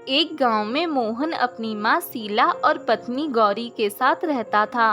एक गांव में मोहन अपनी माँ शीला और पत्नी गौरी के साथ रहता था।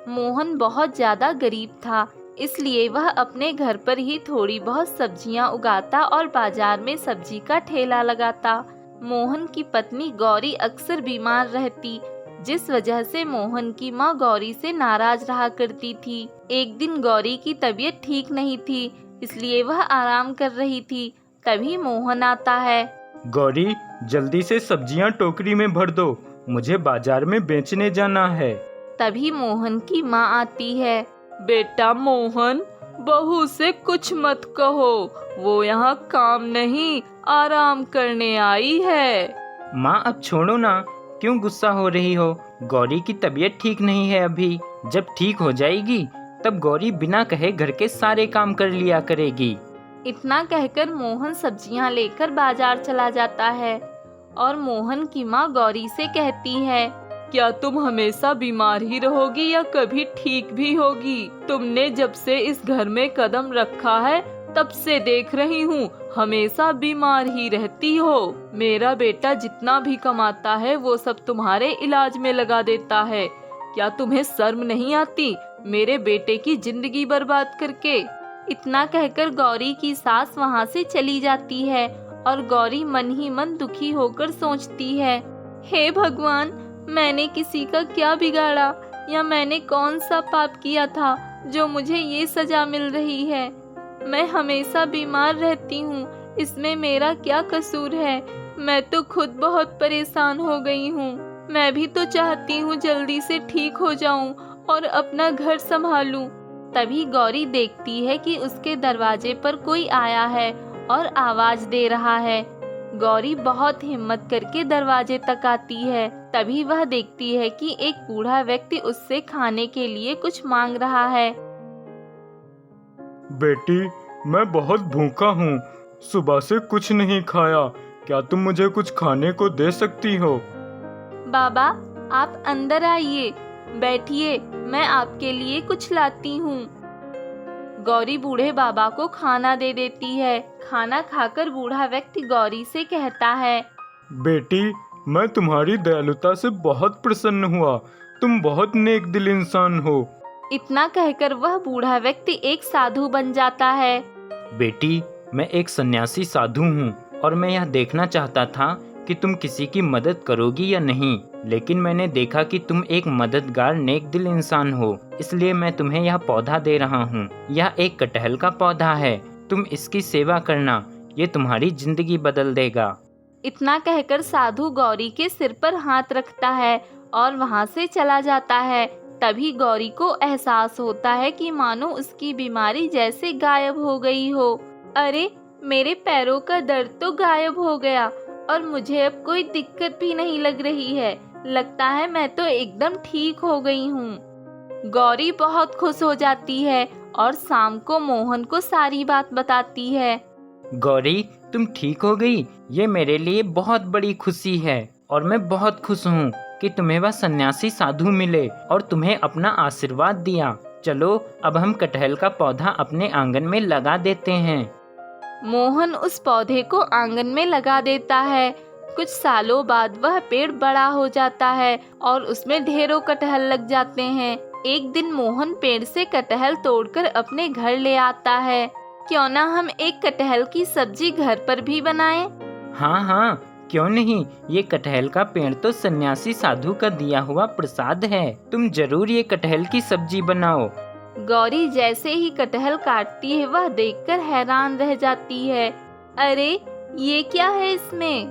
मोहन बहुत ज़्यादा गरीब था, इसलिए वह अपने घर पर ही थोड़ी बहुत सब्जियां उगाता और बाजार में सब्जी का ठेला लगाता। मोहन की पत्नी गौरी अक्सर बीमार रहती, जिस वजह से मोहन की माँ गौरी से नाराज रहा करती थी। एक दिन गौरी की तबीयत ठीक नहीं थी, इसलिए वह आराम कर रही थी। तभी मोहन आता है। गौरी, जल्दी से सब्जियां टोकरी में भर दो, मुझे बाजार में बेचने जाना है। तभी मोहन की माँ आती है। बेटा मोहन, बहू से कुछ मत कहो, वो यहाँ काम नहीं आराम करने आई है। माँ अब छोड़ो ना, क्यों गुस्सा हो रही हो? गौरी की तबीयत ठीक नहीं है अभी, जब ठीक हो जाएगी तब गौरी बिना कहे घर के सारे काम कर लिया करेगी। इतना कहकर मोहन सब्जियां लेकर बाजार चला जाता है और मोहन की माँ गौरी से कहती है, क्या तुम हमेशा बीमार ही रहोगी या कभी ठीक भी होगी? तुमने जब से इस घर में कदम रखा है तब से देख रही हूँ, हमेशा बीमार ही रहती हो। मेरा बेटा जितना भी कमाता है वो सब तुम्हारे इलाज में लगा देता है। क्या तुम्हें शर्म नहीं आती मेरे बेटे की जिंदगी बर्बाद करके? इतना कहकर गौरी की सास वहाँ से चली जाती है और गौरी मन ही मन दुखी होकर सोचती है, हे भगवान, मैंने किसी का क्या बिगाड़ा या मैंने कौन सा पाप किया था जो मुझे ये सजा मिल रही है? मैं हमेशा बीमार रहती हूँ, इसमें मेरा क्या कसूर है? मैं तो खुद बहुत परेशान हो गई हूँ। मैं भी तो चाहती हूँ जल्दी से ठीक हो जाऊँ और अपना घर संभालूं। तभी गौरी देखती है कि उसके दरवाजे पर कोई आया है और आवाज दे रहा है। गौरी बहुत हिम्मत करके दरवाजे तक आती है। तभी वह देखती है कि एक बूढ़ा व्यक्ति उससे खाने के लिए कुछ मांग रहा है। बेटी, मैं बहुत भूखा हूँ, सुबह से कुछ नहीं खाया, क्या तुम मुझे कुछ खाने को दे सकती हो? बाबा, आप अंदर आइए, बैठिए, मैं आपके लिए कुछ लाती हूँ। गौरी बूढ़े बाबा को खाना दे देती है। खाना खाकर बूढ़ा व्यक्ति गौरी से कहता है, बेटी, मैं तुम्हारी दयालुता से बहुत प्रसन्न हुआ, तुम बहुत नेक दिल इंसान हो। इतना कहकर वह बूढ़ा व्यक्ति एक साधु बन जाता है। बेटी, मैं एक सन्यासी साधु हूँ और मैं यह देखना चाहता था कि तुम किसी की मदद करोगी या नहीं, लेकिन मैंने देखा कि तुम एक मददगार नेक दिल इंसान हो, इसलिए मैं तुम्हें यह पौधा दे रहा हूँ। यह एक कटहल का पौधा है, तुम इसकी सेवा करना, ये तुम्हारी जिंदगी बदल देगा। इतना कहकर साधु गौरी के सिर पर हाथ रखता है और वहाँ से चला जाता है। तभी गौरी को एहसास होता है कि मानो उसकी बीमारी जैसे गायब हो गई हो। अरे, मेरे पैरों का दर्द तो गायब हो गया और मुझे अब कोई दिक्कत भी नहीं लग रही है। लगता है मैं तो एकदम ठीक हो गई हूँ। गौरी बहुत खुश हो जाती है और शाम को मोहन को सारी बात बताती है। गौरी, तुम ठीक हो गई, ये मेरे लिए बहुत बड़ी खुशी है और मैं बहुत खुश हूँ कि तुम्हें वह सन्यासी साधु मिले और तुम्हें अपना आशीर्वाद दिया। चलो, अब हम कटहल का पौधा अपने आंगन में लगा देते हैं। मोहन उस पौधे को आंगन में लगा देता है। कुछ सालों बाद वह पेड़ बड़ा हो जाता है और उसमें ढेरों कटहल लग जाते हैं। एक दिन मोहन पेड़ से कटहल तोड़कर अपने घर ले आता है। क्यों ना हम एक कटहल की सब्जी घर पर भी बनाएं? हाँ हाँ, क्यों नहीं, ये कटहल का पेड़ तो सन्यासी साधु का दिया हुआ प्रसाद है, तुम जरूर ये कटहल की सब्जी बनाओ। गौरी जैसे ही कटहल काटती है वह देखकर हैरान रह जाती है। अरे, ये क्या है इसमें?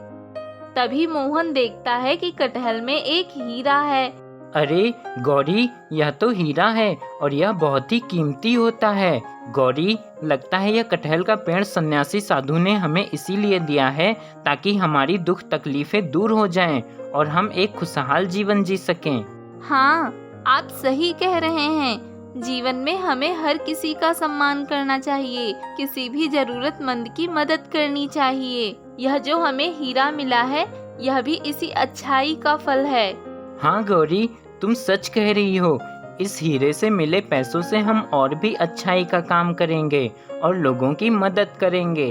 तभी मोहन देखता है कि कटहल में एक हीरा है। अरे गौरी, यह तो हीरा है और यह बहुत ही कीमती होता है। गौरी, लगता है यह कटहल का पेड़ सन्यासी साधु ने हमें इसीलिए दिया है ताकि हमारी दुख तकलीफें दूर हो जाएं और हम एक खुशहाल जीवन जी सकें। हाँ, आप सही कह रहे हैं। जीवन में हमें हर किसी का सम्मान करना चाहिए, किसी भी जरूरतमंद की मदद करनी चाहिए। यह जो हमें हीरा मिला है, यह भी इसी अच्छाई का फल है। हाँ गौरी, तुम सच कह रही हो। इस हीरे से मिले पैसों से हम और भी अच्छाई का काम करेंगे और लोगों की मदद करेंगे।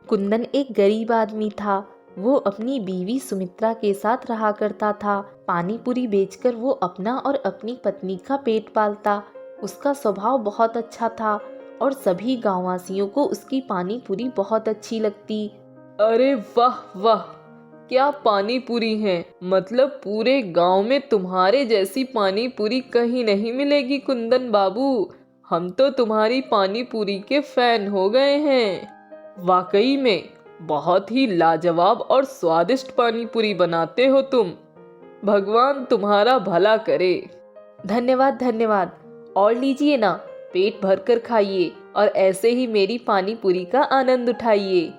कुंदन एक गरीब आदमी था। वो अपनी बीवी सुमित्रा के साथ रहा करता था। पानी पूरी बेचकर वो अपना और अपनी पत्नी का पेट पालता। उसका स्वभाव बहुत अच्छा था और सभी गांववासियों को उसकी पानी पूरी बहुत अच्छी लगती। अरे वाह वाह, क्या पानी पूरी है। मतलब पूरे गांव में तुम्हारे जैसी पानी पूरी कहीं नहीं मिलेगी कुंदन बाबू। हम तो तुम्हारी पानी पूरी के फैन हो गए हैं। वाकई में बहुत ही लाजवाब और स्वादिष्ट पानी पूरी बनाते हो तुम। भगवान तुम्हारा भला करे। धन्यवाद धन्यवाद। और लीजिए ना, पेट भर कर खाइए और ऐसे ही मेरी पानी पूरी का आनंद उठाइए।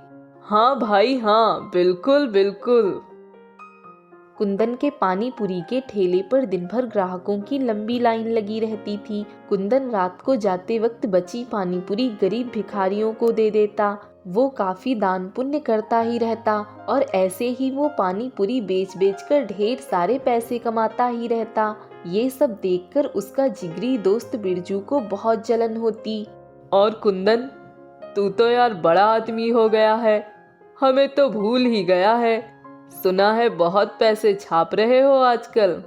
हाँ भाई हाँ, बिल्कुल बिल्कुल। कुंदन के पानी पूरी के ठेले पर दिन भर ग्राहकों की लंबी लाइन लगी रहती थी। कुंदन रात को जाते वक्त बची पानी पूरी गरीब भिखारियों को दे देता। वो काफी दान पुण्य करता ही रहता और ऐसे ही वो पानी पूरी बेच बेच कर ढेर सारे पैसे कमाता ही रहता। ये सब देखकर उसका जिगरी दोस्त बिरजू को बहुत जलन होती। और कुंदन, तू तो यार बड़ा आदमी हो गया है, हमें तो भूल ही गया है। सुना है बहुत पैसे छाप रहे हो आजकल।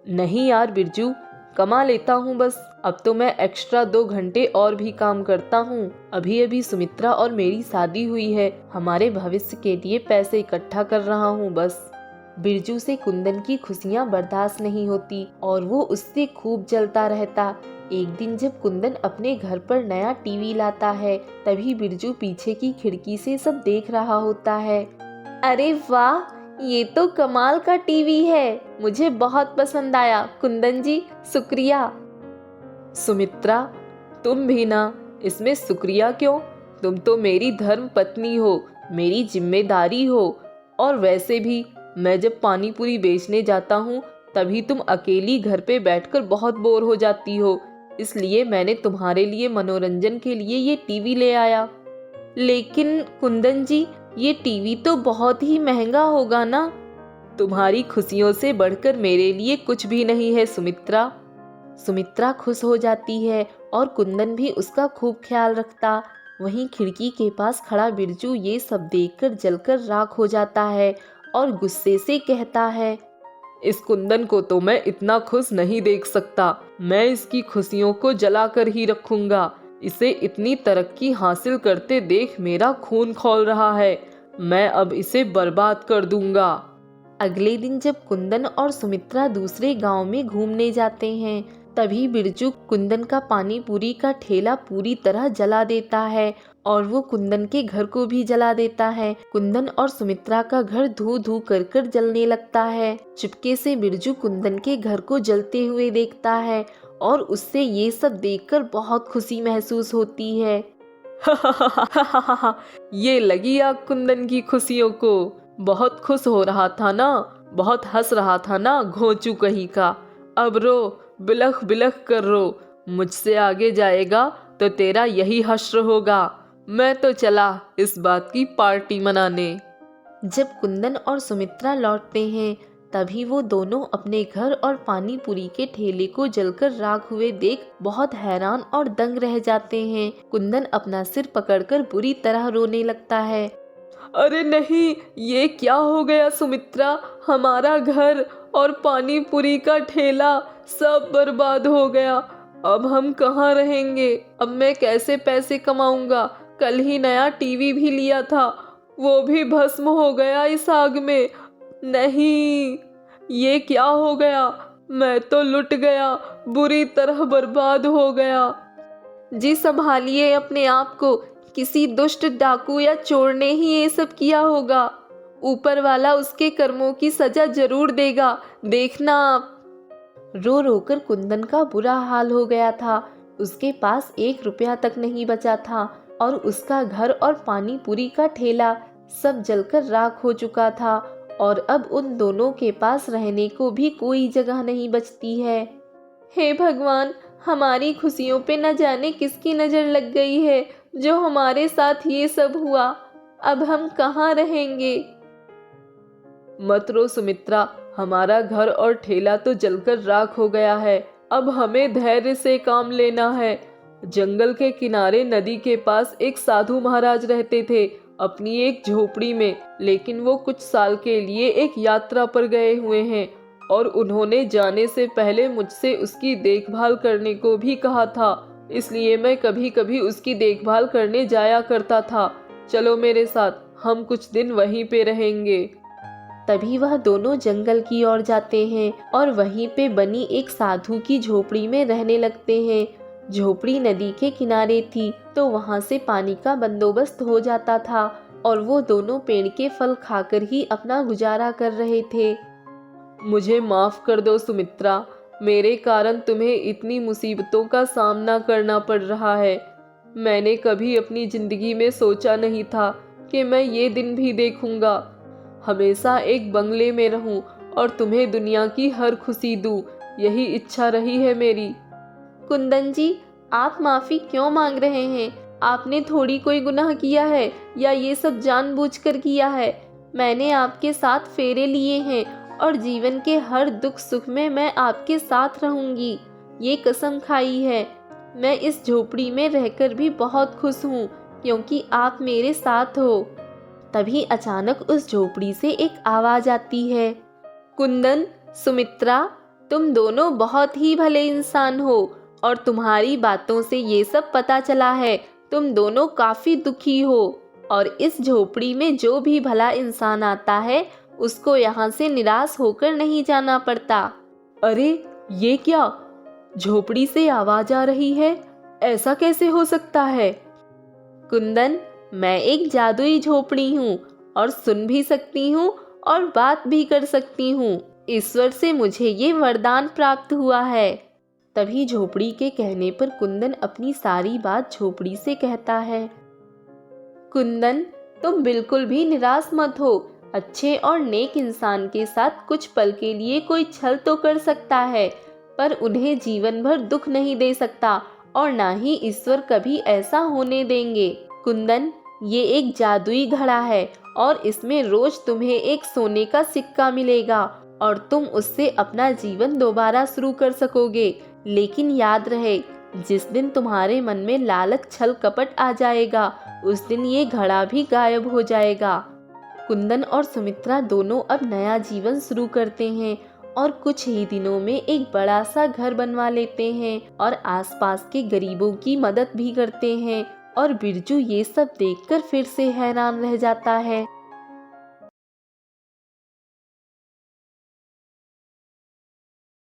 नहीं यार बिरजू, कमा लेता हूँ बस। अब तो मैं एक्स्ट्रा 2 घंटे और भी काम करता हूँ। अभी अभी सुमित्रा और मेरी शादी हुई है। हमारे भविष्य के लिए पैसे इकट्ठा कर रहा हूँ बस। बिरजू से कुंदन की खुशियाँ बर्दाश्त नहीं होती और वो उससे खूब जलता रहता। एक दिन जब कुंदन अपने घर पर नया टीवी लाता है, तभी बिरजू पीछे की खिड़की से सब देख रहा होता है। अरे वाह, ये तो कमाल का टीवी है, मुझे बहुत पसंद आया। कुंदन जी, शुक्रिया। सुमित्रा, तुम भी ना, इसमें शुक्रिया क्यों? तुम तो मेरी धर्म पत्नी हो, मेरी जिम्मेदारी हो। और वैसे भी मैं जब पानी पूरी बेचने जाता हूँ तभी तुम अकेली घर पे बैठकर बहुत बोर हो जाती हो, इसलिए मैंने तुम्हारे लिए मनोरंजन के लिए ये टीवी ले आया। लेकिन कुंदन जी, ये टीवी तो बहुत ही महंगा होगा ना? तुम्हारी खुशियों से बढ़कर मेरे लिए कुछ भी नहीं है सुमित्रा। सुमित्रा खुश हो जाती है और कुंदन भी उसका खूब ख्याल रखता। वहीं खिड़की के पास खड़ा बिरजू ये सब देखकर जलकर राख हो जाता है और गुस्से से कहता है, इस कुंदन को तो मैं इतना खुश नहीं देख सकता। मैं इसकी खुशियों को जलाकर ही रखूंगा। इसे इतनी तरक्की हासिल करते देख मेरा खून खौल रहा है। मैं अब इसे बर्बाद कर दूंगा। अगले दिन जब कुंदन और सुमित्रा दूसरे गांव में घूमने जाते हैं, तभी बिरजू कुंदन का पानी पूरी का ठेला पूरी तरह जला देता है और वो कुंदन के घर को भी जला देता है। कुंदन और सुमित्रा का घर धू धू कर कर जलने लगता है। चुपके से बिरजू कुंदन के घर को जलते हुए देखता है और उससे ये सब देखकर बहुत खुशी महसूस होती है। ये लगी आग कुंदन की खुशियों को। बहुत खुश हो रहा था ना, बहुत हंस रहा था ना घोंचू कहीं का। अब रो, बिलख बिलख कर रो। मुझसे आगे जाएगा तो तेरा यही हश्र होगा। मैं तो चला इस बात की पार्टी मनाने। जब कुंदन और सुमित्रा लौटते हैं, तभी वो दोनों अपने घर और पानी पूरी के ठेले को जलकर राख हुए देख बहुत हैरान और दंग रह जाते हैं। कुंदन अपना सिर पकड़कर बुरी तरह रोने लगता है। अरे नहीं, ये क्या हो गया सुमित्रा? हमारा घर और पानी पूरी का ठेला सब बर्बाद हो गया। अब हम कहाँ रहेंगे? अब मैं कैसे पैसे कमाऊंगा? कल ही नया टीवी भी लिया था, वो भी भस्म हो गया इस आग में। नहीं, ये क्या हो गया? मैं तो लुट गया, बुरी तरह बर्बाद हो गया। जी संभालिए अपने आप को, किसी दुष्ट डाकू या चोर ने ही ये सब किया होगा। ऊपर वाला उसके कर्मों की सजा जरूर देगा, देखना आप। रो रोकर कुंदन का बुरा हाल हो गया था। उसके पास 1 रुपया तक नहीं बचा था और उसका घर और पानी पूरी का ठेला सब जलकर राख हो चुका था और अब उन दोनों के पास रहने को भी कोई जगह नहीं बचती है। हे भगवान, हमारी खुशियों पे न जाने किसकी नजर लग गई है जो हमारे साथ ये सब हुआ। अब हम कहाँ रहेंगे? मत रो सुमित्रा, हमारा घर और ठेला तो जलकर राख हो गया है। अब हमें धैर्य से काम लेना है। जंगल के किनारे नदी के पास एक साधु महाराज रहते थे। अपनी एक झोपड़ी में, लेकिन वो कुछ साल के लिए एक यात्रा पर गए हुए हैं और उन्होंने जाने से पहले मुझसे उसकी देखभाल करने को भी कहा था, इसलिए मैं कभी कभी उसकी देखभाल करने जाया करता था। चलो मेरे साथ, हम कुछ दिन वहीं पे रहेंगे। तभी वह दोनों जंगल की ओर जाते हैं और वहीं पे बनी एक साधु की झोपड़ी में रहने लगते हैं। झोपड़ी नदी के किनारे थी, तो वहाँ से पानी का बंदोबस्त हो जाता था और वो दोनों पेड़ के फल खाकर ही अपना गुजारा कर रहे थे। मुझे माफ कर दो सुमित्रा, मेरे कारण तुम्हें इतनी मुसीबतों का सामना करना पड़ रहा है। मैंने कभी अपनी जिंदगी में सोचा नहीं था कि मैं ये दिन भी देखूंगा। हमेशा एक बंगले में रहूं और तुम्हें दुनिया की हर खुशी दूं, यही इच्छा रही है मेरी। कुंदन जी, आप माफ़ी क्यों मांग रहे हैं? आपने थोड़ी कोई गुनाह किया है या ये सब जानबूझकर किया है? मैंने आपके साथ फेरे लिए हैं और जीवन के हर दुख सुख में मैं आपके साथ रहूंगी, ये कसम खाई है। मैं इस झोपड़ी में रहकर भी बहुत खुश हूँ क्योंकि आप मेरे साथ हो। तभी अचानक उस झोपड़ी से एक आवाज़ आती है, कुंदन, सुमित्रा, तुम दोनों बहुत ही भले इंसान हो और तुम्हारी बातों से ये सब पता चला है। तुम दोनों काफ़ी दुखी हो और इस झोपड़ी में जो भी भला इंसान आता है उसको यहाँ से निराश होकर नहीं जाना पड़ता। अरे ये क्या, झोपड़ी से आवाज आ रही है? ऐसा कैसे हो सकता है? कुंदन, मैं एक जादुई झोपड़ी हूँ और सुन भी सकती हूँ और बात भी कर सकती हूँ। ईश्वर से मुझे ये वरदान प्राप्त हुआ है। तभी झोपड़ी के कहने पर कुंदन अपनी सारी बात झोपड़ी से कहता है। कुंदन, तुम बिल्कुल भी निराश मत हो। अच्छे और नेक इंसान के साथ कुछ पल के लिए कोई छल तो कर सकता है, पर उन्हें जीवन भर दुख नहीं दे सकता और ना ही ईश्वर कभी ऐसा होने देंगे। कुंदन, ये एक जादुई घड़ा है और इसमें रोज तुम्हें एक सोने का सिक्का मिलेगा और तुम उससे अपना जीवन दोबारा शुरू कर सकोगे। लेकिन याद रहे, जिस दिन तुम्हारे मन में लालच छल कपट आ जाएगा उस दिन ये घड़ा भी गायब हो जाएगा। कुंदन और सुमित्रा दोनों अब नया जीवन शुरू करते हैं और कुछ ही दिनों में एक बड़ा सा घर बनवा लेते हैं और आसपास के गरीबों की मदद भी करते हैं। और बिरजू ये सब देखकर फिर से हैरान रह जाता है।